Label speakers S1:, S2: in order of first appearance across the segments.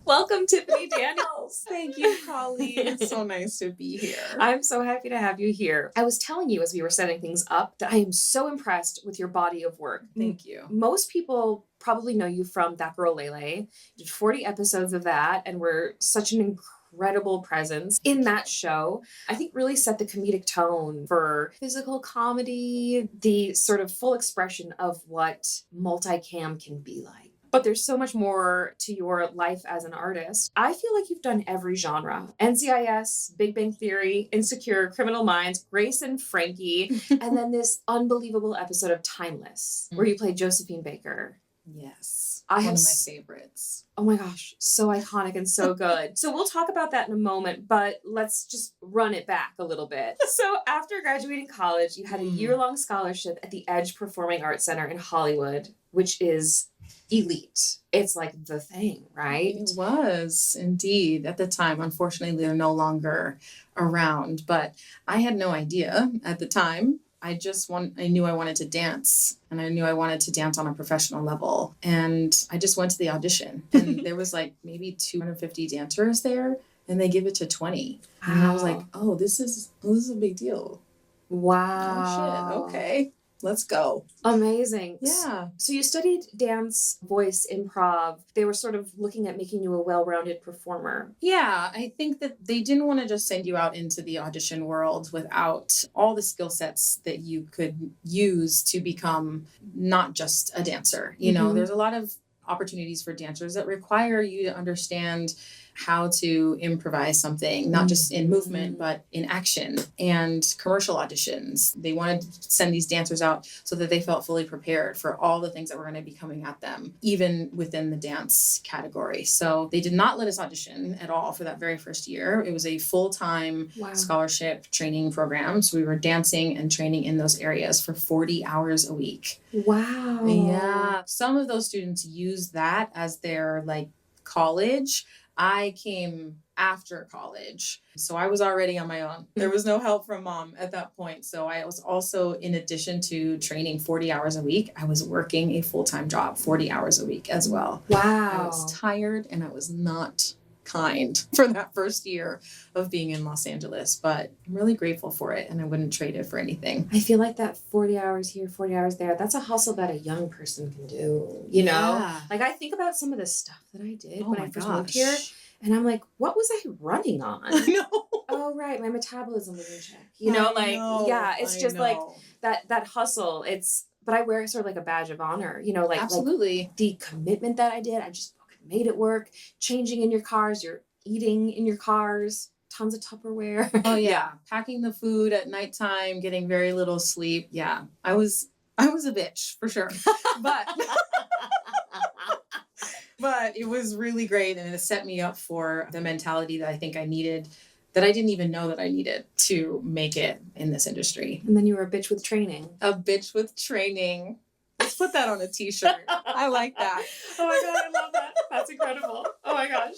S1: Welcome, Tiffany Daniels.
S2: Thank you, Colleen. It's so nice to be here.
S1: I'm so happy to have you here. I was telling you as we were setting things up that I am so impressed with your body of work.
S2: Thank you.
S1: Most people probably know you from That Girl Lele. You did 40 episodes of that and were such an incredible presence in that show. I think really set the comedic tone for physical comedy, the sort of full expression of what multicam can be like. But there's so much more to your life as an artist. I feel like you've done every genre. NCIS, Big Bang Theory, Insecure, Criminal Minds, Grace and Frankie, and then this unbelievable episode of Timeless, where you played Josephine Baker.
S2: Yes.
S1: One
S2: of my favorites.
S1: Oh my gosh, so iconic and so good. So we'll talk about that in a moment, but let's just run it back a little bit. So after graduating college, you had a year-long scholarship at the Edge Performing Arts Center in Hollywood, which is elite. It's like the thing, right?
S2: It was indeed at the time. Unfortunately, they're no longer around, but I had no idea at the time. I knew I wanted to dance, and I knew I wanted to dance on a professional level. And I just went to the audition, and there was like maybe 250 dancers there, and they give it to 20. Wow. And I was like, oh, this is a big deal.
S1: Wow.
S2: Oh shit. Okay. Let's go.
S1: Amazing.
S2: Yeah.
S1: So you studied dance, voice, improv. They were sort of looking at making you a well-rounded performer.
S2: Yeah, I think that they didn't want to just send you out into the audition world without all the skill sets that you could use to become not just a dancer. You know, there's a lot of opportunities for dancers that require you to understand how to improvise something, not just in movement, but in action. And commercial auditions, they wanted to send these dancers out so that they felt fully prepared for all the things that were going to be coming at them, even within the dance category. So they did not let us audition at all for that very first year. It was a full-time scholarship training program. So we were dancing and training in those areas for 40 hours a week.
S1: Wow.
S2: Yeah. Some of those students use that as their college. I came after college, so I was already on my own. There was no help from mom at that point. So I was also, in addition to training 40 hours a week, I was working a full-time job 40 hours a week as well.
S1: Wow.
S2: I was tired and I was not kind for that first year of being in Los Angeles, but I'm really grateful for it and I wouldn't trade it for anything.
S1: I feel like that 40 hours here, 40 hours there, that's a hustle that a young person can do, you know?
S2: Yeah.
S1: Like I think about some of the stuff that I did when I first moved
S2: gosh.
S1: here, and I'm like, what was I running on?
S2: I know.
S1: Oh, right, my metabolism was in check. You know, it's just like that hustle. But I wear it sort of like a badge of honor, you know,
S2: Absolutely.
S1: Like the commitment that I did, I just made it work. Changing in your cars, you're eating in your cars, tons of Tupperware.
S2: Oh yeah. Packing the food at nighttime, getting very little sleep. Yeah. I was a bitch for sure. But it was really great, and it set me up for the mentality that I think I needed, that I didn't even know that I needed to make it in this industry.
S1: And then you were a bitch with training.
S2: A bitch with training. Let's put that on a t-shirt. I like that.
S1: Oh my God, I love that. That's incredible. Oh my gosh.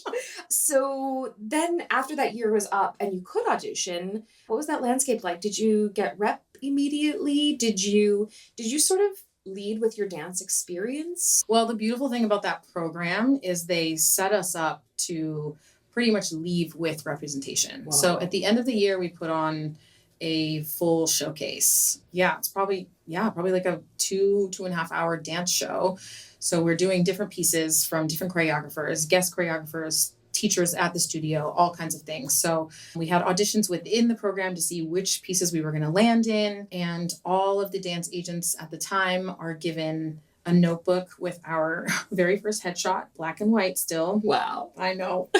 S1: So then after that year was up and you could audition, what was that landscape like? Did you get rep immediately? Did you sort of lead with your dance experience?
S2: Well, the beautiful thing about that program is they set us up to pretty much leave with representation. Wow. So at the end of the year, we put on a full showcase. Yeah, it's probably like a 2.5 hour dance show. So we're doing different pieces from different choreographers, guest choreographers, teachers at the studio, all kinds of things. So we had auditions within the program to see which pieces we were going to land in. And all of the dance agents at the time are given a notebook with our very first headshot, black and white still.
S1: Wow.
S2: I know.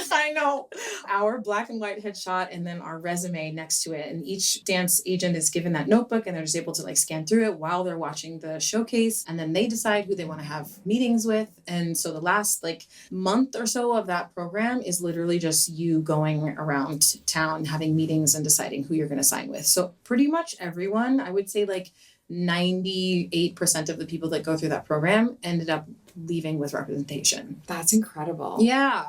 S2: Our black and white headshot and then our resume next to it. And each dance agent is given that notebook and they're just able to scan through it while they're watching the showcase. And then they decide who they want to have meetings with. And so the last month or so of that program is literally just you going around town, having meetings and deciding who you're going to sign with. So pretty much everyone, I would say 98% of the people that go through that program ended up leaving with representation.
S1: That's incredible.
S2: Yeah.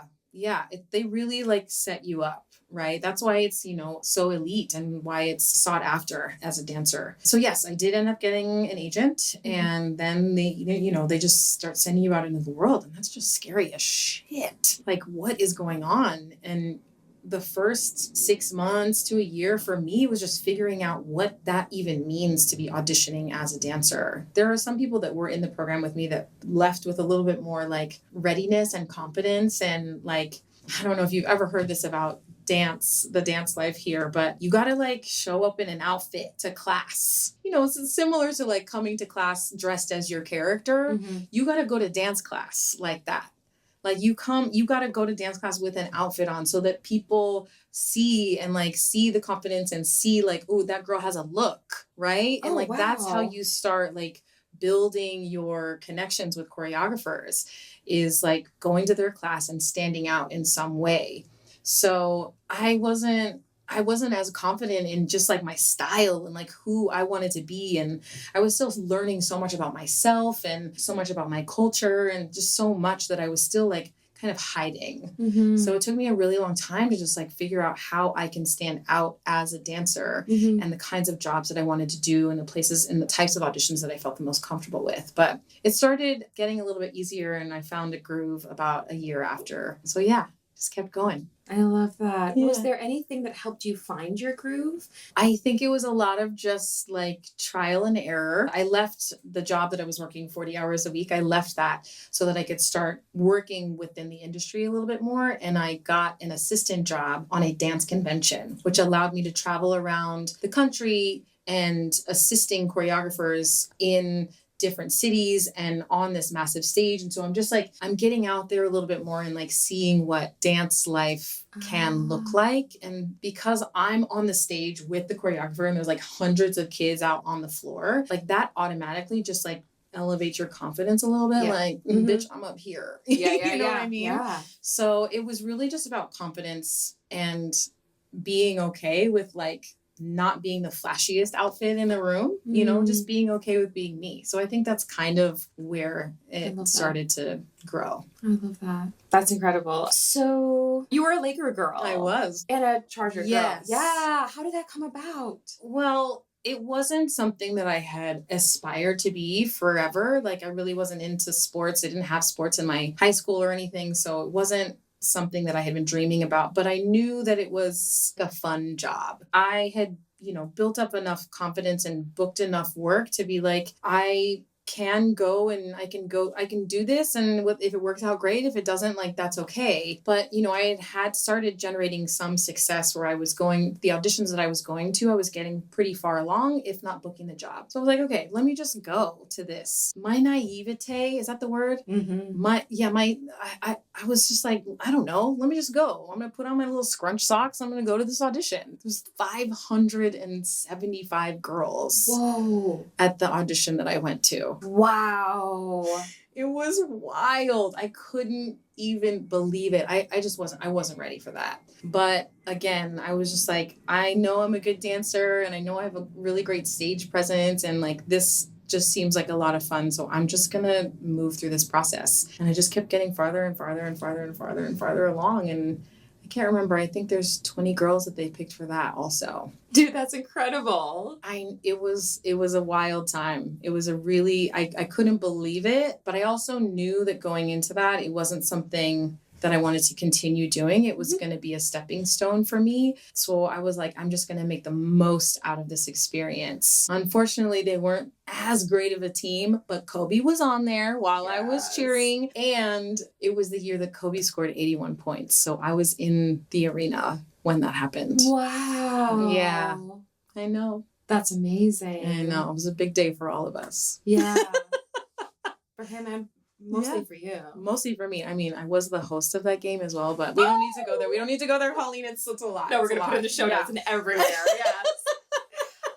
S2: They really set you up right? That's why it's, so elite and why it's sought after as a dancer. So yes, I did end up getting an agent, and then they just start sending you out into the world, and that's just scary as shit. Like, what is going on? And the first 6 months to a year for me was just figuring out what that even means to be auditioning as a dancer. There are some people that were in the program with me that left with a little bit more like readiness and confidence, and like, I don't know if you've ever heard this about the dance life here, but you got to like show up in an outfit to class. It's similar to like coming to class dressed as your character. You got to go to dance class like that. Like you got to go to dance class with an outfit on so that people see the confidence and see like, oh, that girl has a look, right? And like, that's how you start like building your connections with choreographers, is like going to their class and standing out in some way. So I wasn't as confident in just like my style and like who I wanted to be. And I was still learning so much about myself and so much about my culture, and just so much that I was still like kind of hiding. So it took me a really long time to just like figure out how I can stand out as a dancer, and the kinds of jobs that I wanted to do, and the places and the types of auditions that I felt the most comfortable with. But it started getting a little bit easier, and I found a groove about a year after. So yeah, just kept going.
S1: I love that.
S2: Yeah.
S1: Was there anything that helped you find your groove?
S2: I think it was a lot of just like trial and error. I left the job that I was working 40 hours a week. I left that so that I could start working within the industry a little bit more. And I got an assistant job on a dance convention, which allowed me to travel around the country and assisting choreographers in different cities and on this massive stage. And so I'm just like, I'm getting out there a little bit more and like seeing what dance life can look like. And because I'm on the stage with the choreographer and there's like hundreds of kids out on the floor, like that automatically just like elevates your confidence a little bit. Like, bitch, I'm up here. You know what I mean?
S1: Yeah.
S2: So it was really just about confidence and being okay with like not being the flashiest outfit in the room, just being okay with being me. So I think that's kind of where it started to grow.
S1: I love that. That's incredible. So you were a Laker girl.
S2: I was.
S1: And a Charger girl.
S2: Yes.
S1: Yeah. How did that come about?
S2: Well, it wasn't something that I had aspired to be forever. Like I really wasn't into sports. I didn't have sports in my high school or anything. So it wasn't something that I had been dreaming about, but I knew that it was a fun job. I had, built up enough confidence and booked enough work to be like, I can go and I can do this. And if it works out, great. If it doesn't, like, that's okay. But, I had started generating some success where the auditions that I was going to, I was getting pretty far along, if not booking the job. So I was like, okay, let me just go to this. My naivete, is that the word? I was just like, I don't know, let me just go. I'm going to put on my little scrunch socks. I'm going to go to this audition. It was 575 girls.
S1: Whoa.
S2: At the audition that I went to.
S1: Wow.
S2: It was wild. I couldn't even believe it. I wasn't ready for that. But again, I was just like, I know I'm a good dancer and I know I have a really great stage presence, and like this just seems like a lot of fun. So I'm just going to move through this process. And I just kept getting farther and farther and farther and farther and farther along. And I can't remember. I think there's 20 girls that they picked for that also.
S1: Dude, that's incredible.
S2: It was a wild time. It was I couldn't believe it, but I also knew that going into that, it wasn't something that I wanted to continue doing. It was going to be a stepping stone for me. So I was like, I'm just going to make the most out of this experience. Unfortunately, they weren't as great of a team, but Kobe was on there while I was cheering. And it was the year that Kobe scored 81 points. So I was in the arena when that happened.
S1: Wow.
S2: Yeah, I know.
S1: That's amazing.
S2: I know. It was a big day for all of us.
S1: Yeah. For him and mostly for you.
S2: Mostly for me. I mean, I was the host of that game as well, but we don't need to go there. We don't need to go there, Colleen. It's a lot.
S1: No, we're going to put it in the show notes and everywhere. Yes.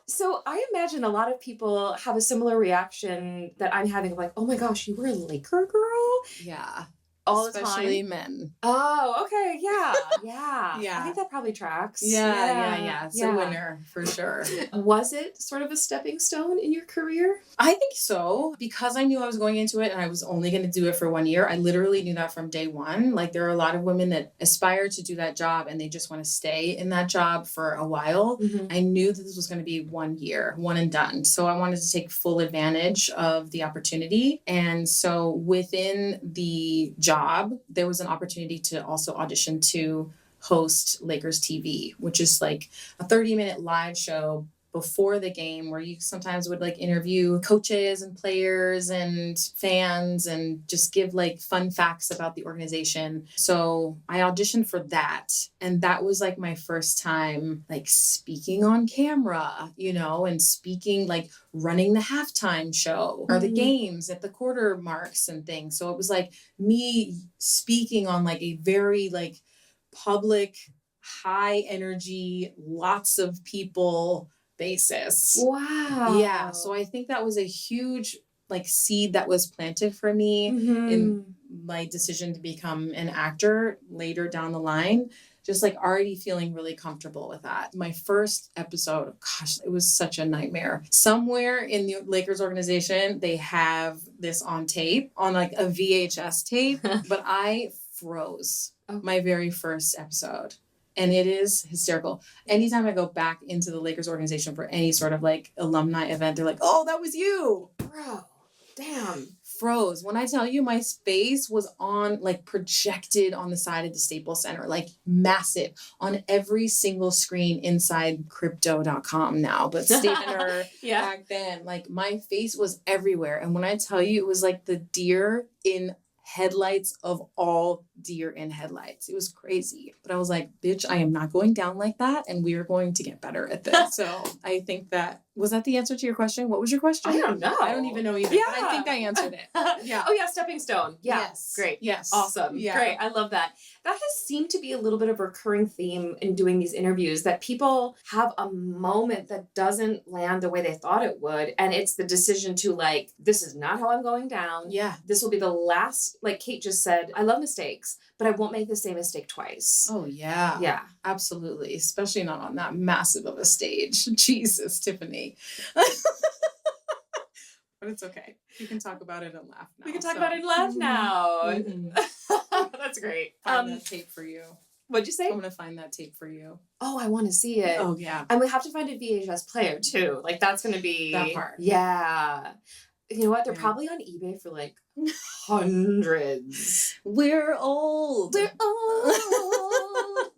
S1: So I imagine a lot of people have a similar reaction that I'm having, like, oh my gosh, you were a Laker girl?
S2: Yeah.
S1: all
S2: Especially
S1: the time?
S2: men.
S1: Oh, okay. Yeah. Yeah.
S2: Yeah.
S1: I think that probably tracks.
S2: Yeah. It's a winner for sure.
S1: Was it sort of a stepping stone in your career?
S2: I think so. Because I knew I was going into it and I was only going to do it for 1 year. I literally knew that from day one. Like, there are a lot of women that aspire to do that job and they just want to stay in that job for a while. I knew that this was going to be 1 year, one and done. So I wanted to take full advantage of the opportunity. And so within the job, there was an opportunity to also audition to host Lakers TV, which is like a 30-minute live show before the game where you sometimes would like interview coaches and players and fans and just give like fun facts about the organization. So I auditioned for that. And that was like my first time like speaking on camera, you know, and speaking, like running the halftime show or the games at the quarter marks and things. So it was like me speaking on like a very like public, high energy, lots of people basis.
S1: Wow.
S2: Yeah. So I think that was a huge like seed that was planted for me in my decision to become an actor later down the line. Just like already feeling really comfortable with that. My first episode, gosh, it was such a nightmare. Somewhere in the Lakers organization, they have this on tape, on like a VHS tape, but I froze my very first episode. And it is hysterical. Anytime I go back into the Lakers organization for any sort of like alumni event, they're like, oh, that was you.
S1: Bro, damn.
S2: Froze. When I tell you, my face was on, like projected on the side of the Staples Center, like massive on every single screen inside crypto.com now, but Stavener back then, like my face was everywhere. And when I tell you, it was like the deer in headlights of all deer in headlights. It was crazy. But I was like, bitch, I am not going down like that. And we are going to get better at this. So I think that, was that the answer to your question? What was your question?
S1: I don't know.
S2: I don't even know either. Yeah. But I think I answered it. Yeah.
S1: Oh yeah, stepping stone. Yeah.
S2: Yes.
S1: Great.
S2: Yes.
S1: Awesome.
S2: Yeah.
S1: Great. I love that. That has seemed to be a little bit of a recurring theme in doing these interviews, that people have a moment that doesn't land the way they thought it would. And it's the decision to like, this is not how I'm going down.
S2: Yeah.
S1: This will be the last, like Kate just said, I love mistakes, but I won't make the same mistake twice.
S2: Oh yeah.
S1: Yeah.
S2: Absolutely. Especially not on that massive of a stage. Jesus, Tiffany. But it's okay. We can talk about it and laugh now.
S1: We can talk about it and laugh now.
S2: Mm-hmm.
S1: That's great.
S2: Find that tape for you.
S1: What'd you say?
S2: I'm going to find that tape for you.
S1: Oh, I want to see it.
S2: Oh, yeah.
S1: And we have to find a VHS player, too. Like, that's going to be...
S2: That part.
S1: Yeah. You know what? They're probably on eBay for, like, hundreds.
S2: We're old.
S1: We're old.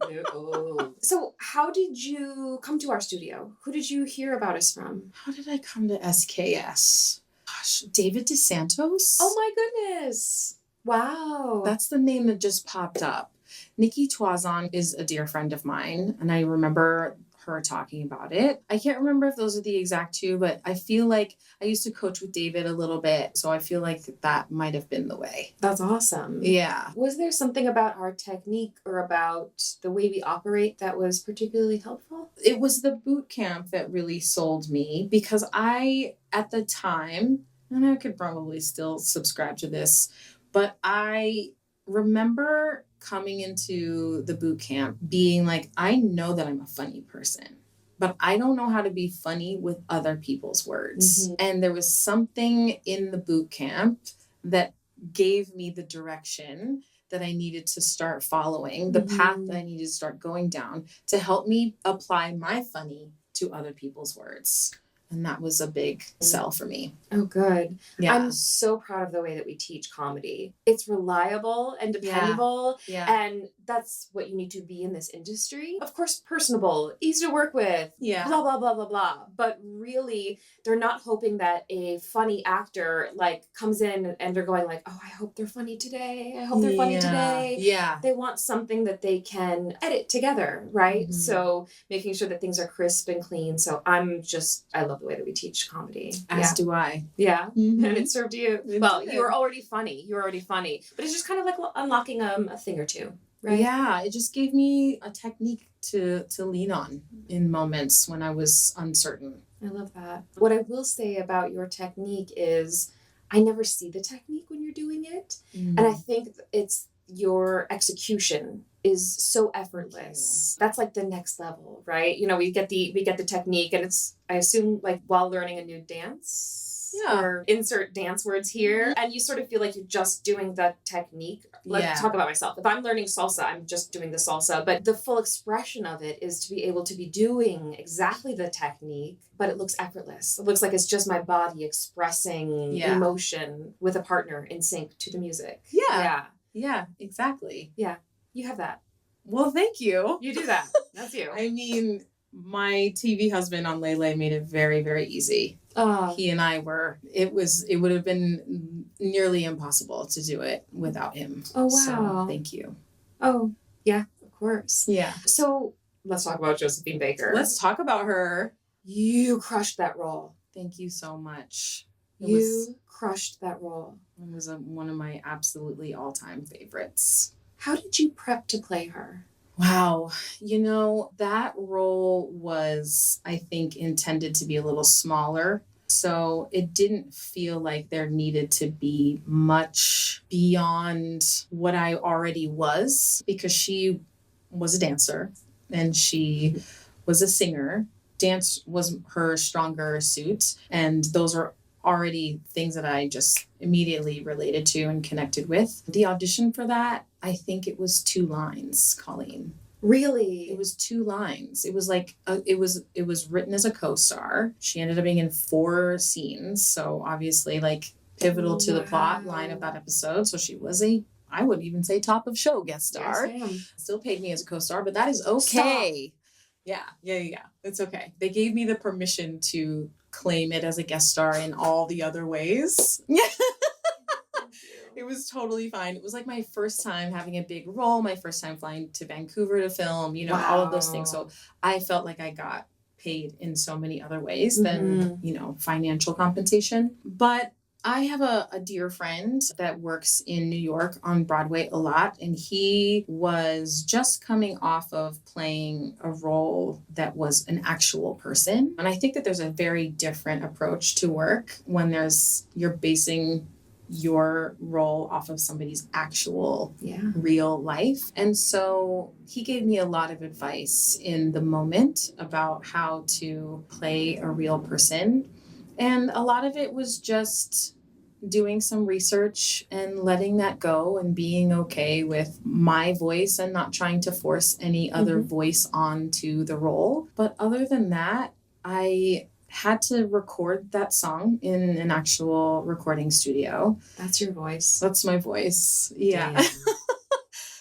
S1: We're old. So, how did you come to our studio? Who did you hear about us from?
S2: How did I come to SKS? Gosh, David DeSantos?
S1: Oh, my goodness. Wow.
S2: That's the name that just popped up. Nikki Twazon is a dear friend of mine, and I remember her talking about it. I can't remember if those are the exact two, but I feel like I used to coach with David a little bit, so I feel like that might have been the way.
S1: That's awesome.
S2: Yeah.
S1: Was there something about our technique or about the way we operate that was particularly helpful?
S2: It was the boot camp that really sold me, because I, at the time, and I could probably still subscribe to this, but I remember coming into the boot camp being like, I know that I'm a funny person, but I don't know how to be funny with other people's words. Mm-hmm. And there was something in the boot camp that gave me the direction that I needed to start following, the path that I needed to start going down to help me apply my funny to other people's words. And that was a big sell for me.
S1: Oh, good.
S2: Yeah.
S1: I'm so proud of the way that we teach comedy. It's reliable and dependable.
S2: Yeah.
S1: And that's what you need to be in this industry. Of course, personable, easy to work with,
S2: yeah.
S1: blah, blah, blah, blah, blah. But really, they're not hoping that a funny actor like comes in and they're going like, oh, I hope they're funny today. I hope they're funny today.
S2: Yeah.
S1: They want something that they can edit together, right? Mm-hmm. So making sure that things are crisp and clean. So I love the way that we teach comedy.
S2: As do I.
S1: Yeah.
S2: Mm-hmm.
S1: And it served you. Well, you were already funny. But it's just kind of like unlocking a thing or two, right?
S2: Yeah. It just gave me a technique to lean on in moments when I was uncertain.
S1: I love that. What I will say about your technique is I never see the technique when you're doing it. And I think it's your execution is so effortless. That's like the next level, right? You know, we get the technique, and it's, I assume, like while learning a new dance.
S2: Yeah.
S1: Or insert dance words here. And you sort of feel like you're just doing the technique. Let's talk about myself. If I'm learning salsa, I'm just doing the salsa. But the full expression of it is to be able to be doing exactly the technique, but it looks effortless. It looks like it's just my body expressing emotion with a partner in sync to the music.
S2: Yeah, exactly.
S1: Yeah, you have that.
S2: Well, thank you.
S1: You do that. That's you.
S2: I mean, my TV husband on Lele made it very, very easy. He and I it would have been nearly impossible to do it without him.
S1: Oh, wow.
S2: So, thank you.
S1: Oh, yeah, of course.
S2: Yeah.
S1: So let's talk about Josephine Baker.
S2: Let's talk about her.
S1: You crushed that role.
S2: Thank you so much.
S1: You crushed that role.
S2: It was one of my absolutely all-time favorites.
S1: How did you prep to play her?
S2: Wow. You know, that role was, I think, intended to be a little smaller. So it didn't feel like there needed to be much beyond what I already was, because she was a dancer and she was a singer. Dance was her stronger suit. And those are already things that I just immediately related to and connected with. The audition for that, I think it was 2 lines, Colleen.
S1: Really?
S2: It was 2 lines. It was like, it was written as a co-star. She ended up being in 4 scenes. So obviously like pivotal to the plot line of that episode. So she was I would even say top of show guest star.
S1: Yes, ma'am.
S2: Still paid me as a co-star, but that is okay. Stop. Yeah. It's okay. They gave me the permission to claim it as a guest star in all the other ways. It was totally fine. It was like my first time having a big role, my first time flying to Vancouver to film, you know, all of those things. So I felt like I got paid in so many other ways than, you know, financial compensation. But I have a dear friend that works in New York on Broadway a lot, and he was just coming off of playing a role that was an actual person. And I think that there's a very different approach to work when you're basing your role off of somebody's actual real life. And so he gave me a lot of advice in the moment about how to play a real person. And a lot of it was just doing some research and letting that go and being okay with my voice and not trying to force any other voice onto the role. But other than that, I had to record that song in an actual recording studio.
S1: That's your voice.
S2: That's my voice. Yeah.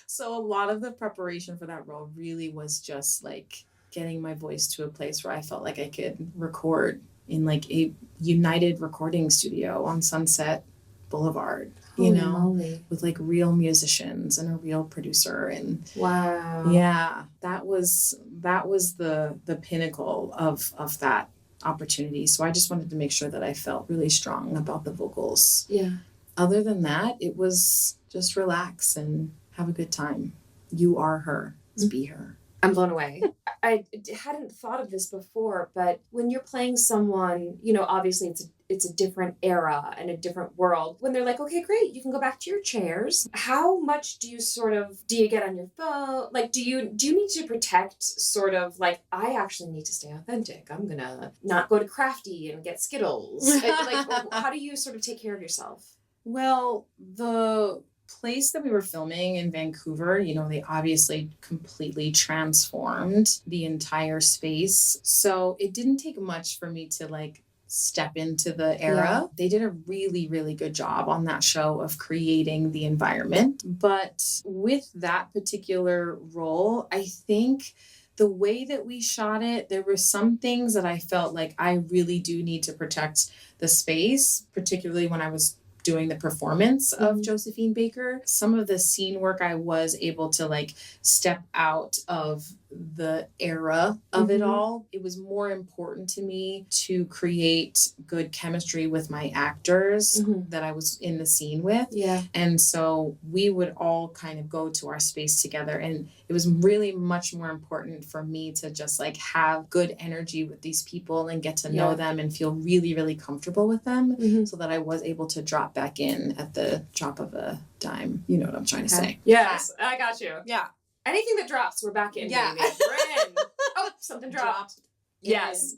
S2: So a lot of the preparation for that role really was just like getting my voice to a place where I felt like I could record in like a United recording studio on Sunset Boulevard, you know, with like real musicians and a real producer. And yeah, that was the pinnacle of that opportunity. So I just wanted to make sure that I felt really strong about the vocals.
S1: Yeah.
S2: Other than that, it was just relax and have a good time. You are her. Just be her.
S1: I'm blown away. I hadn't thought of this before, but when you're playing someone, you know, obviously it's a different era and a different world. When they're like, okay, great, you can go back to your chairs. How much do you get on your phone? Like, do you need to protect sort of like, I actually need to stay authentic. I'm gonna not go to Crafty and get Skittles. Like, how do you sort of take care of yourself?
S2: Well, the place that we were filming in Vancouver, you know, they obviously completely transformed the entire space. So it didn't take much for me to like step into the era. Yeah. They did a really, really good job on that show of creating the environment. But with that particular role, I think the way that we shot it, there were some things that I felt like I really do need to protect the space, particularly when I was doing the performance of Josephine Baker. Some of the scene work I was able to like step out of the era of it
S1: Mhm.
S2: all. It was more important to me to create good chemistry with my actors
S1: Mhm.
S2: that I was in the scene with.
S1: Yeah.
S2: And so we would all kind of go to our space together. And it was really much more important for me to just like have good energy with these people and get to know
S1: Yeah.
S2: them and feel really, really comfortable with them
S1: Mhm.
S2: so that I was able to drop back in at the drop of a dime. You know what I'm trying to say.
S1: Yes, I got you.
S2: Yeah.
S1: Anything that drops, we're back in,
S2: Yeah.
S1: baby. We're in. Oh, something dropped. Yes.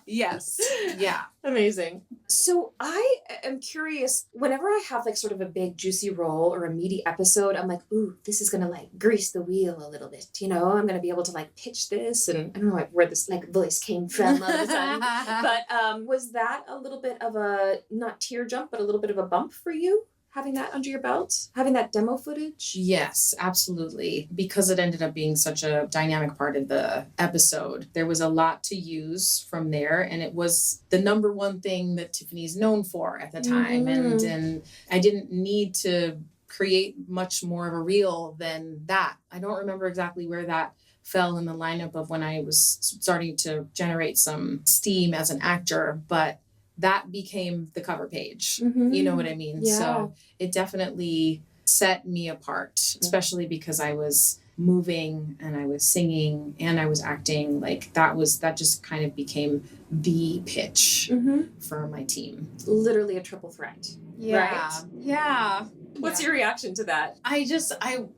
S2: Yes. Yeah.
S1: Amazing. So I am curious, whenever I have like sort of a big juicy role or a meaty episode, I'm like, ooh, this is gonna like grease the wheel a little bit. You know, I'm gonna be able to like pitch this, and I don't know like, where this like voice came from all of a sudden. But was that a little bit of a not tear jump, but a little bit of a bump for you? Having that under your belt, having that demo footage?
S2: Yes, absolutely. Because it ended up being such a dynamic part of the episode, there was a lot to use from there. And it was the number one thing that Tiffany's known for at the time.
S1: Mhm.
S2: And I didn't need to create much more of a reel than that. I don't remember exactly where that fell in the lineup of when I was starting to generate some steam as an actor, but that became the cover page.
S1: Mhm.
S2: You know what I mean?
S1: Yeah.
S2: So it definitely set me apart, especially because I was moving and I was singing and I was acting. Like that just kind of became the pitch
S1: Mhm.
S2: for my team.
S1: Literally a triple threat. Right?
S2: Yeah.
S1: What's your reaction to that?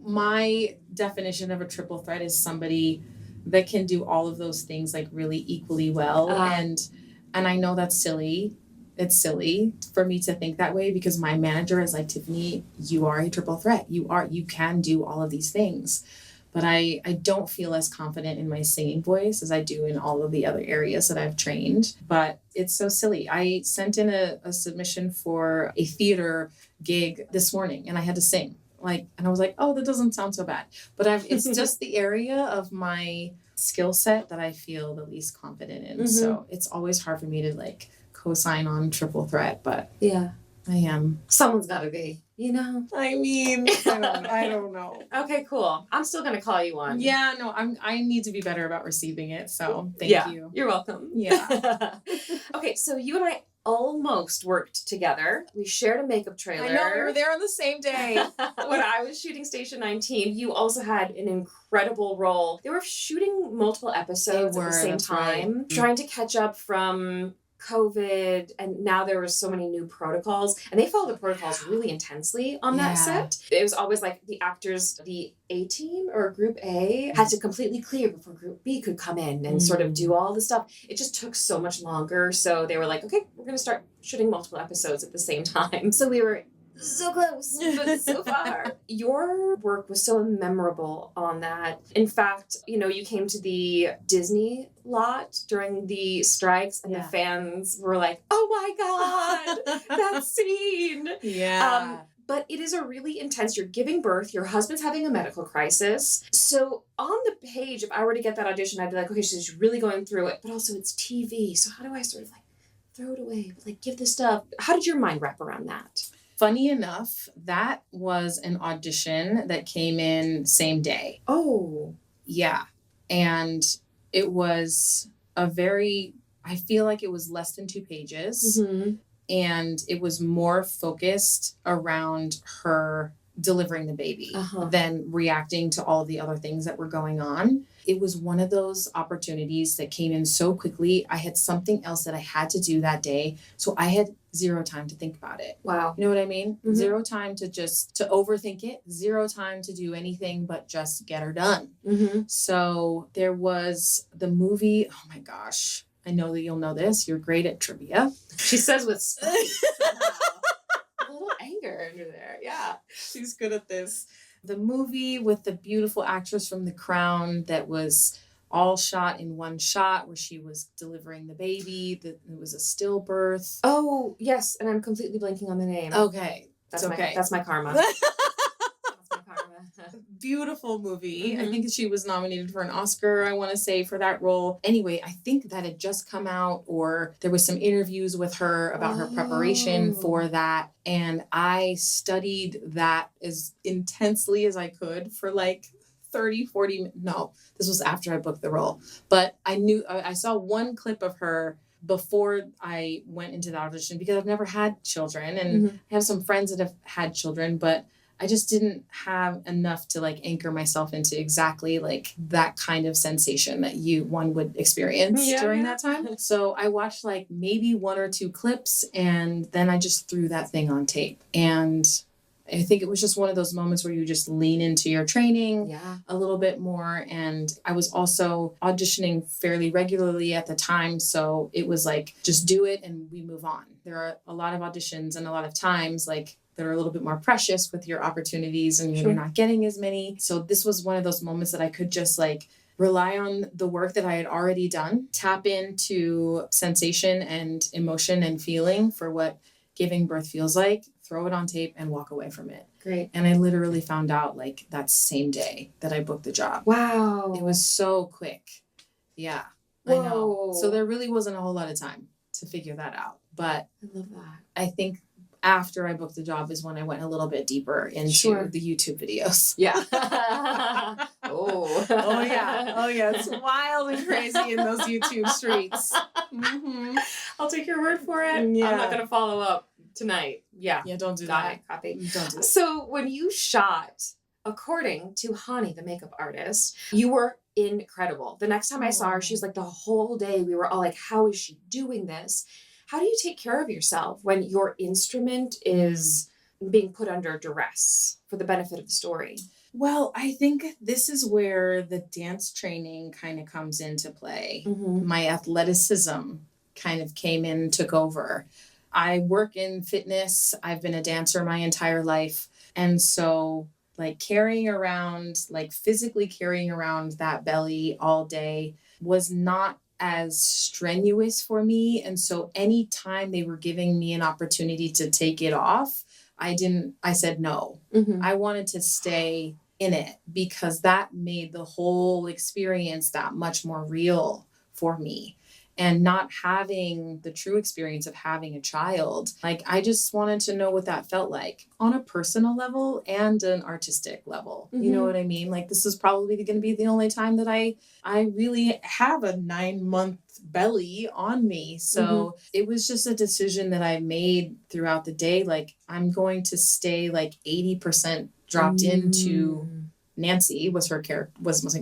S2: My definition of a triple threat is somebody that can do all of those things like really equally well. And I know that's silly. It's silly for me to think that way because my manager is like, Tiffany, you are a triple threat. You can do all of these things. But I don't feel as confident in my singing voice as I do in all of the other areas that I've trained. But it's so silly. I sent in a submission for a theater gig this morning and I had to sing. And I was like, oh, that doesn't sound so bad. But it's just the area of my skill set that I feel the least confident in. Mm-hmm. So it's always hard for me to like co-sign on triple threat, but
S1: yeah,
S2: I am.
S1: Someone's gotta be, you know?
S2: I mean, I don't know.
S1: Okay, cool. I'm still gonna call you one.
S2: Yeah, no, I need to be better about receiving it. So thank you.
S1: You're welcome.
S2: Yeah.
S1: Okay, so you and I almost worked together. We shared a makeup trailer.
S2: I know, we were there on the same day.
S1: When I was shooting Station 19, you also had an incredible role. They were shooting multiple episodes at the same time, right. Trying to catch up from COVID, and now there were so many new protocols, and they followed the protocols really intensely on that set. It was always like the actors, the A team or Group A had to completely clear before Group B could come in and sort of do all the stuff. It just took so much longer. So they were like, okay, we're going to start shooting multiple episodes at the same time. So we were so close, but so far. Your work was so memorable on that. In fact, you came to the Disney lot during the strikes and the fans were like, oh my God, that scene.
S2: Yeah.
S1: But it is a really intense, you're giving birth, your husband's having a medical crisis. So on the page, if I were to get that audition, I'd be like, okay, she's really going through it, but also it's TV. So how do I sort of like throw it away, but like give the stuff? How did your mind wrap around that?
S2: Funny enough, that was an audition that came in same day.
S1: Oh.
S2: Yeah. And it was I feel like it was less than 2 pages. Mm-hmm. And it was more focused around her delivering the baby than reacting to all the other things that were going on. It was one of those opportunities that came in so quickly. I had something else that I had to do that day. So I had 0 time to think about it.
S1: Wow.
S2: You know what I mean? Mm-hmm. 0 time to overthink it. 0 time to do anything but just get her done. Mm-hmm. So there was the movie. Oh my gosh. I know that you'll know this. You're great at trivia.
S1: She says with spice. A little anger under there. Yeah.
S2: She's good at this. The movie with the beautiful actress from The Crown that was all shot in one shot where she was delivering the baby. It was a stillbirth.
S1: Oh, yes. And I'm completely blanking on the name.
S2: Okay.
S1: That's my karma.
S2: Beautiful movie. Mm-hmm. I think she was nominated for an Oscar, I want to say, for that role. Anyway, I think that had just come out, or there was some interviews with her about her preparation for that. And I studied that as intensely as I could for like 30, 40, no, this was after I booked the role. But I saw one clip of her before I went into the audition because I've never had children and I have some friends that have had children, but I just didn't have enough to like anchor myself into exactly like that kind of sensation that one would experience during that time. So I watched like maybe 1 or 2 clips and then I just threw that thing on tape. And I think it was just one of those moments where you just lean into your training a little bit more. And I was also auditioning fairly regularly at the time. So it was like, just do it and we move on. There are a lot of auditions and a lot of times like that are a little bit more precious with your opportunities and you're not getting as many. So this was one of those moments that I could just like rely on the work that I had already done, tap into sensation and emotion and feeling for what giving birth feels like, throw it on tape and walk away from it.
S1: Great.
S2: And I literally found out like that same day that I booked the job.
S1: Wow.
S2: It was so quick. Yeah.
S1: Whoa.
S2: I know. So there really wasn't a whole lot of time to figure that out. But
S1: I love that.
S2: I think after I booked the job is when I went a little bit deeper into the YouTube videos.
S1: Yeah.
S2: Oh yeah. Oh yeah. It's wild and crazy in those YouTube streets. Mm-hmm.
S1: I'll take your word for it.
S2: Yeah.
S1: I'm not going to follow up tonight. Yeah.
S2: Yeah, don't do
S1: Got
S2: that.
S1: it. Copy.
S2: Don't do that.
S1: So when you shot, according to Hani, the makeup artist, you were incredible. The next time I saw her, she was like, the whole day we were all like, how is she doing this? How do you take care of yourself when your instrument is being put under duress for the benefit of the story?
S2: Well, I think this is where the dance training kind of comes into play. My athleticism kind of came in and took over. I work in fitness. I've been a dancer my entire life. And so like physically carrying around that belly all day was not as strenuous for me. And so anytime they were giving me an opportunity to take it off, I said no. I wanted to stay in it because that made the whole experience that much more real for me. And not having the true experience of having a child, like I just wanted to know what that felt like on a personal level and an artistic level. You know what I mean? Like this is probably going to be the only time that I really have a 9-month belly on me. So it was just a decision that I made throughout the day. Like I'm going to stay like 80% dropped into Nancy was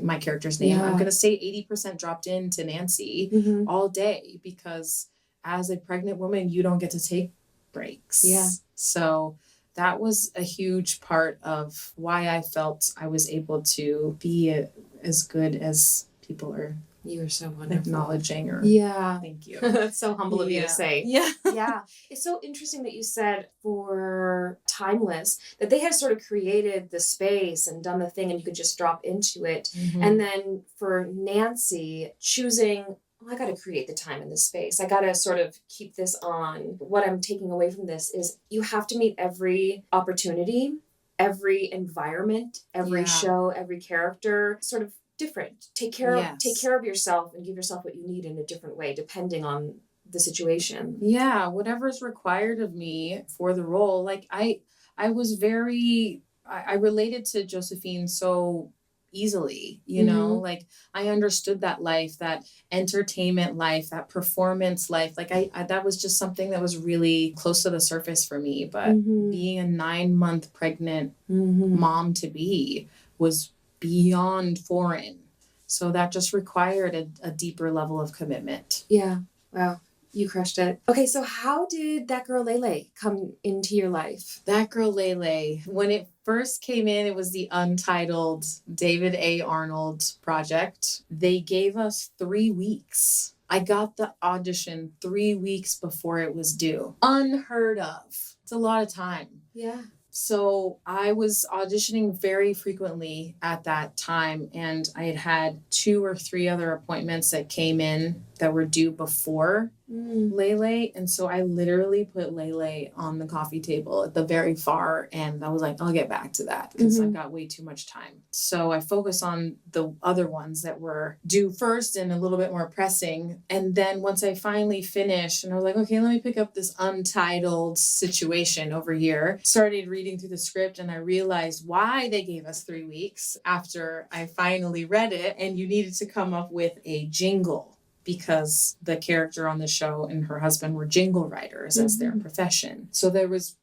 S2: my character's name. I'm going to say 80% dropped into Nancy all day because as a pregnant woman, you don't get to take breaks. Yeah. So that was a huge part of why I felt I was able to be as good as people are.
S1: You are so wonderful.
S2: Acknowledging or thank you.
S1: That's so humble of you to say.
S2: Yeah.
S1: Yeah. It's so interesting that you said for Timeless that they had sort of created the space and done the thing and you could just drop into it. And then for Nancy choosing, I got to create the time and the space. I got to sort of keep this on. What I'm taking away from this is you have to meet every opportunity, every environment, every show, every character, sort of different. Take care of yourself and give yourself what you need in a different way depending on the situation. Yeah,
S2: whatever's required of me for the role. Like I was very I related to Josephine so easily, you know, like I understood that life, that entertainment life, that performance life. Like I that was just something that was really close to the surface for me. But being a 9-month pregnant mom to be was beyond foreign. So that just required a deeper level of commitment.
S1: Yeah. Wow. You crushed it. Okay, so how did That Girl Lele come into your life?
S2: That Girl Lele, when it first came in, it was the untitled David A. Arnold project. They gave us 3 weeks. I got the audition 3 weeks before it was due. Unheard of. It's a lot of time.
S1: Yeah.
S2: So I was auditioning very frequently at that time, and I had 2 or 3 other appointments that came in that were due before Lele. And so I literally put Lele on the coffee table at the very far end. I was like, I'll get back to that because I've got way too much time. So I focused on the other ones that were due first and a little bit more pressing. And then once I finally finished and I was like, okay, let me pick up this untitled situation over here, started reading through the script, and I realized why they gave us 3 weeks after I finally read it. And you needed to come up with a jingle, because the character on the show and her husband were jingle writers as their profession. So there was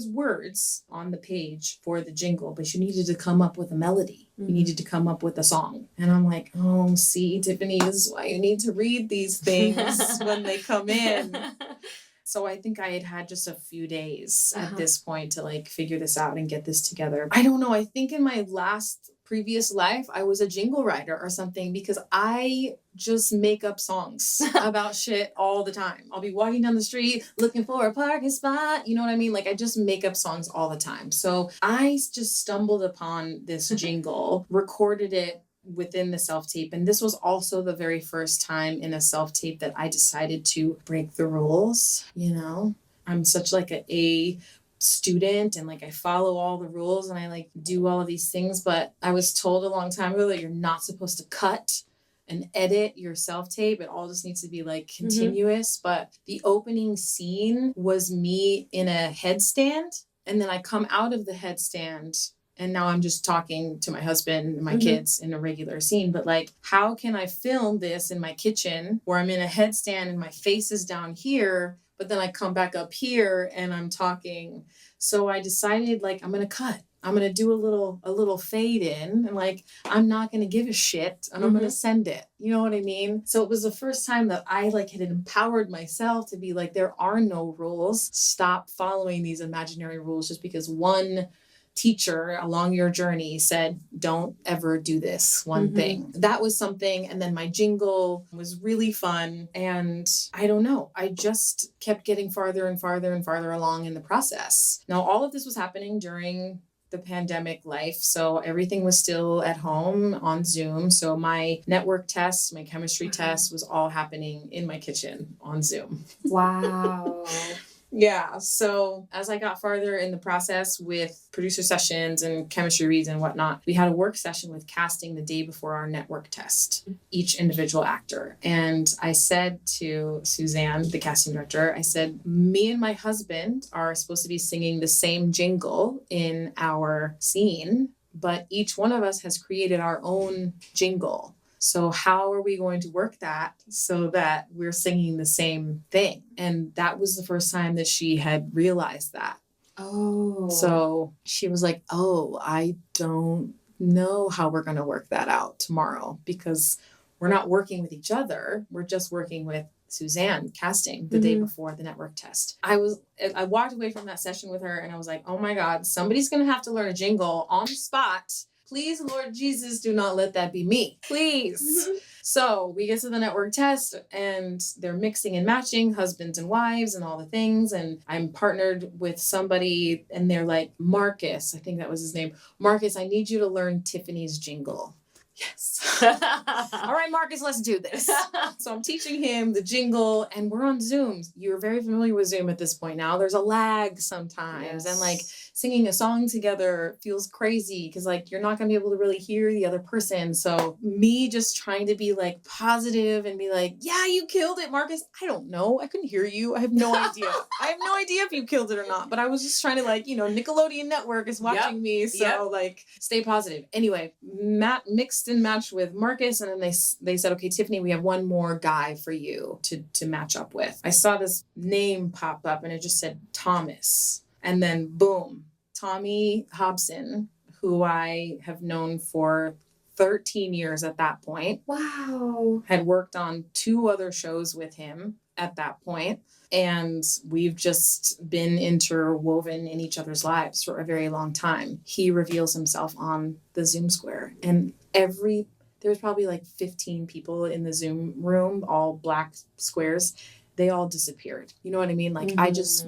S2: words on the page for the jingle, but you needed to come up with a melody. You needed to come up with a song. And I'm like, oh, see, Tiffany, this is why you need to read these things when they come in. So I think I had just a few days at this point to like figure this out and get this together. I don't know. I think in my previous life, I was a jingle writer or something, because I just make up songs about shit all the time. I'll be walking down the street looking for a parking spot. You know what I mean? Like, I just make up songs all the time. So I just stumbled upon this jingle, recorded it within the self-tape. And this was also the very first time in a self-tape that I decided to break the rules. You know, I'm such like a student and like I follow all the rules and I like do all of these things, but I was told a long time ago that you're not supposed to cut and edit your self-tape. It all just needs to be like continuous. But the opening scene was me in a headstand, and then I come out of the headstand and now I'm just talking to my husband and my kids in a regular scene. But like, how can I film this in my kitchen where I'm in a headstand and my face is down here, but then I come back up here and I'm talking? So I decided, like, I'm going to cut. I'm going to do a little fade in, and like, I'm not going to give a shit, and I'm going to send it. You know what I mean? So it was the first time that I like had empowered myself to be like, there are no rules. Stop following these imaginary rules just because one teacher along your journey said, don't ever do this one thing. That was something. And then my jingle was really fun. And I don't know, I just kept getting farther and farther and farther along in the process. Now, all of this was happening during the pandemic life. So everything was still at home on Zoom. So my network test, my chemistry test was all happening in my kitchen on Zoom.
S1: Wow.
S2: Yeah. So as I got farther in the process with producer sessions and chemistry reads and whatnot, we had a work session with casting the day before our network test, each individual actor. And I said to Suzanne, the casting director, I said, me and my husband are supposed to be singing the same jingle in our scene, but each one of us has created our own jingle. So how are we going to work that so that we're singing the same thing? And that was the first time that she had realized that.
S1: Oh.
S2: So she was like, oh, I don't know how we're going to work that out tomorrow, because we're not working with each other. We're just working with Suzanne casting the day before the network test. I walked away from that session with her and I was like, oh my God, somebody's going to have to learn a jingle on the spot. Please, Lord Jesus, do not let that be me. Please. So we get to the network test and they're mixing and matching husbands and wives and all the things. And I'm partnered with somebody and they're like, Marcus, I think that was his name. Marcus, I need you to learn Tiffany's jingle. Yes. All right, Marcus, let's do this. So I'm teaching him the jingle and we're on Zoom. You're very familiar with Zoom at this point now. There's a lag sometimes. Yes. And like singing a song together feels crazy because like you're not going to be able to really hear the other person. So me just trying to be like positive and be like, yeah, you killed it, Marcus. I don't know. I couldn't hear you. I have no idea. I have no idea if you killed it or not. But I was just trying to like, Nickelodeon Network is watching me. So like stay positive. Anyway, mixed and matched with Marcus. And then they said, okay, Tiffany, we have one more guy for you to match up with. I saw this name pop up and it just said Thomas. And then boom, Tommy Hobson, who I have known for 13 years at that point.
S1: Wow.
S2: Had worked on 2 other shows with him at that point. And we've just been interwoven in each other's lives for a very long time. He reveals himself on the Zoom square. And there's probably like 15 people in the Zoom room, all black squares. They all disappeared. You know what I mean? Like I just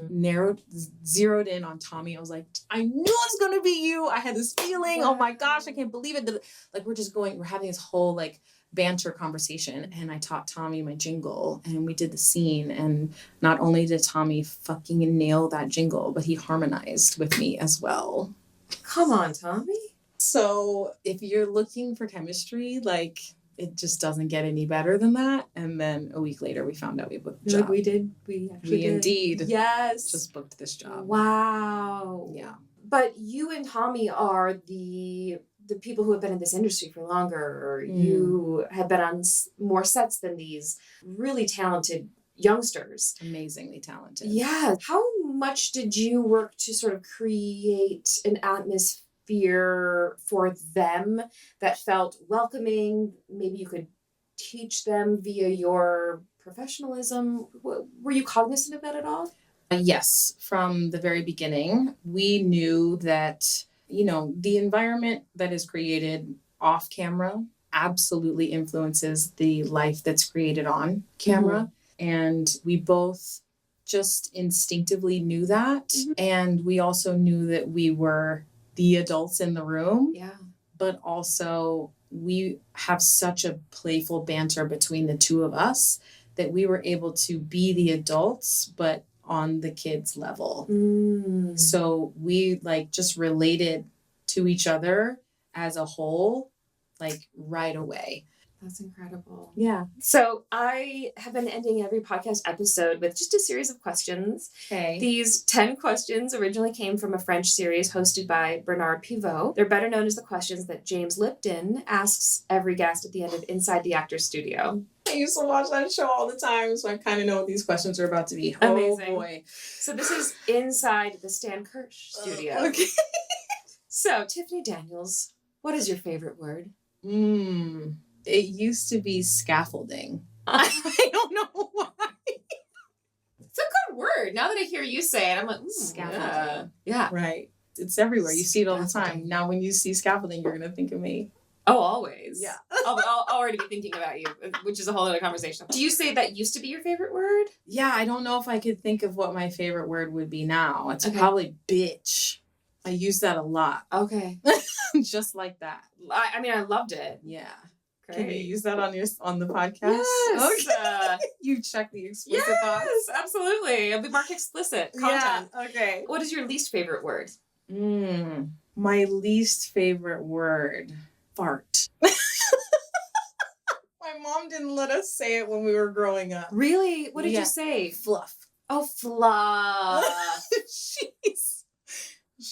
S2: zeroed in on Tommy. I was like, I knew it was going to be you. I had this feeling. Wow. Oh my gosh, I can't believe it. Like we're having this whole like banter conversation, and I taught Tommy my jingle, and we did the scene, and not only did Tommy fucking nail that jingle, but he harmonized with me as well.
S1: Come on, Tommy.
S2: So if you're looking for chemistry, like, it just doesn't get any better than that. And then a week later, we found out we booked the job.
S1: We did. We actually did.
S2: Indeed.
S1: Yes.
S2: Just booked this job.
S1: Wow.
S2: Yeah.
S1: But you and Tommy are the people who have been in this industry for longer, or you have been on more sets than these really talented youngsters.
S2: Amazingly talented.
S1: Yeah. How much did you work to sort of create an atmosphere for them that felt welcoming? Maybe you could teach them via your professionalism. Were you cognizant of that at all?
S2: Yes. From the very beginning, we knew that, the environment that is created off camera absolutely influences the life that's created on camera. Mm-hmm. And we both just instinctively knew that. Mm-hmm. And we also knew that we were the adults in the room.
S1: Yeah.
S2: But also we have such a playful banter between the two of us that we were able to be the adults, but on the kids' level. So we just related to each other as a whole, right away.
S1: That's incredible.
S2: Yeah.
S1: So I have been ending every podcast episode with just a series of questions.
S2: Okay.
S1: These 10 questions originally came from a French series hosted by Bernard Pivot. They're better known as the questions that James Lipton asks every guest at the end of Inside the Actor's Studio.
S2: I used to watch that show all the time, so I kind of know what these questions are about to be.
S1: Amazing.
S2: Oh, boy.
S1: So this is inside the Stan Kirsch studio.
S2: Okay.
S1: So, Tiffany Daniels, what is your favorite word?
S2: It used to be scaffolding. I don't know why.
S1: It's a good word. Now that I hear you say it, I'm like, scaffolding. Yeah.
S2: Right. It's everywhere. You see it all the time. Now, when you see scaffolding, you're going to think of me.
S1: Oh, always.
S2: Yeah.
S1: I'll already be thinking about you, which is a whole other conversation. Do you say that used to be your favorite word?
S2: Yeah, I don't know if I could think of what my favorite word would be now. It's probably bitch. I use that a lot.
S1: Okay.
S2: Just like that.
S1: I mean, I loved it.
S2: Yeah.
S1: Great.
S2: Can you use that on the podcast?
S1: Yes.
S2: Okay. You check the explicit box.
S1: Yes, absolutely. It'll be marked explicit content.
S2: Yeah. Okay.
S1: What is your least favorite word?
S2: My least favorite word. Fart. My mom didn't let us say it when we were growing up.
S1: Really? What did you say?
S2: Fluff.
S1: Oh, fluff.
S2: She's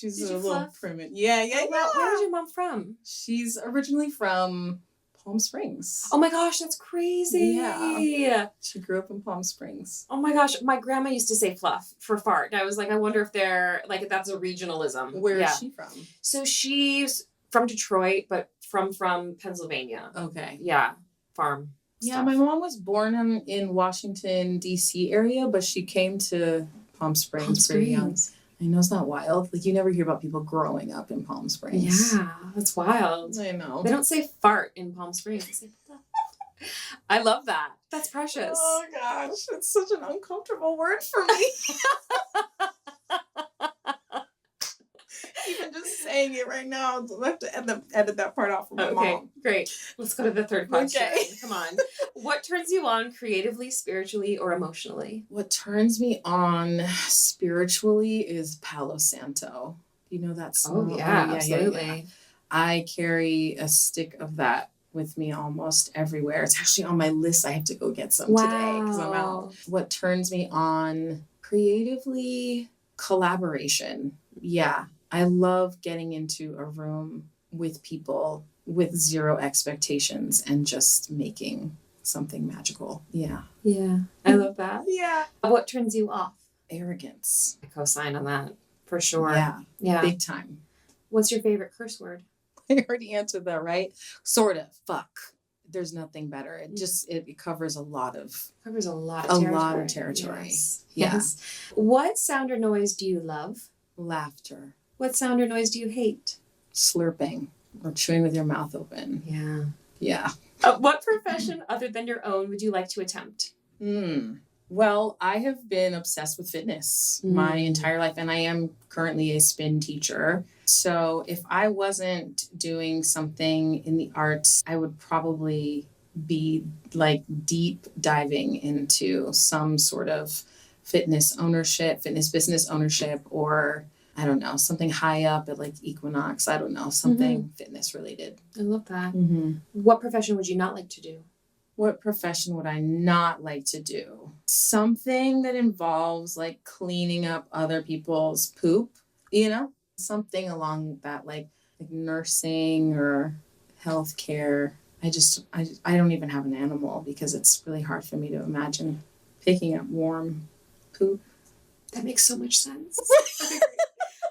S1: Did
S2: a
S1: you
S2: little
S1: fluff?
S2: primitive. Yeah.
S1: Where is your mom from?
S2: She's originally from Palm Springs.
S1: Oh my gosh, that's crazy.
S2: Yeah. She grew up in Palm Springs.
S1: Oh my gosh, my grandma used to say fluff for fart. And I was like, I wonder if if that's a regionalism.
S2: Where is she from?
S1: So she's from Detroit, but from Pennsylvania.
S2: Okay.
S1: Yeah. Farm.
S2: Yeah,
S1: stuff.
S2: my mom was born in Washington, D.C. area, but she came to Palm Springs pretty young. I know, it's not wild. You never hear about people growing up in Palm Springs.
S1: Yeah, that's wild.
S2: I know.
S1: They don't say fart in Palm Springs. They say fluff. I love that. That's precious.
S2: Oh gosh, it's such an uncomfortable word for me. Even just saying it right now, I'll have to edit that part out for my mom.
S1: Great. Let's go to the third question.
S2: Okay.
S1: Come on. What turns you on creatively, spiritually, or emotionally?
S2: What turns me on spiritually is Palo Santo. You know that song?
S1: Oh, yeah, absolutely.
S2: Yeah. I carry a stick of that with me almost everywhere. It's actually on my list. I have to go get some today because I'm out. What turns me on creatively? Collaboration. Yeah. I love getting into a room with people with zero expectations and just making something magical. Yeah.
S1: Yeah. I love that.
S2: Yeah.
S1: What turns you off?
S2: Arrogance.
S1: I co-sign on that for sure.
S2: Yeah.
S1: Yeah.
S2: Big time.
S1: What's your favorite curse word?
S2: I already answered that, right? Sort of. Fuck. There's nothing better. It just, it covers a lot of territory.
S1: Yes.
S2: Yeah.
S1: Yes. What sound or noise do you love?
S2: Laughter.
S1: What sound or noise do you hate?
S2: Slurping or chewing with your mouth open.
S1: Yeah.
S2: Yeah.
S1: What profession other than your own would you like to attempt?
S2: Well, I have been obsessed with fitness my entire life, and I am currently a spin teacher. So if I wasn't doing something in the arts, I would probably be like deep diving into some sort of fitness ownership, fitness business ownership, or I don't know, something high up at like Equinox. I don't know, something fitness related.
S1: I love that.
S2: Mm-hmm.
S1: What profession would you not like to do?
S2: What profession would I not like to do? Something that involves like cleaning up other people's poop, you know? Something along that like nursing or healthcare. I don't even have an animal because it's really hard for me to imagine picking up warm poop.
S1: That makes so much sense. Okay, great.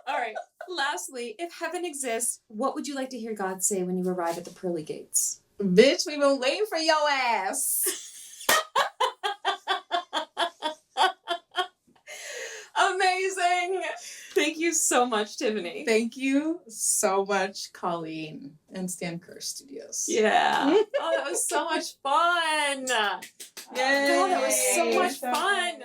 S1: All right. Lastly, if heaven exists, what would you like to hear God say when you arrive at the pearly gates?
S2: Bitch, we've been waiting for your ass.
S1: Amazing. Thank you so much, Tiffany.
S2: Thank you so much, Colleen and Stan Kirsch Studios.
S1: Yeah. Oh, that was so much fun.
S2: Yay.
S1: God, that was so much fun.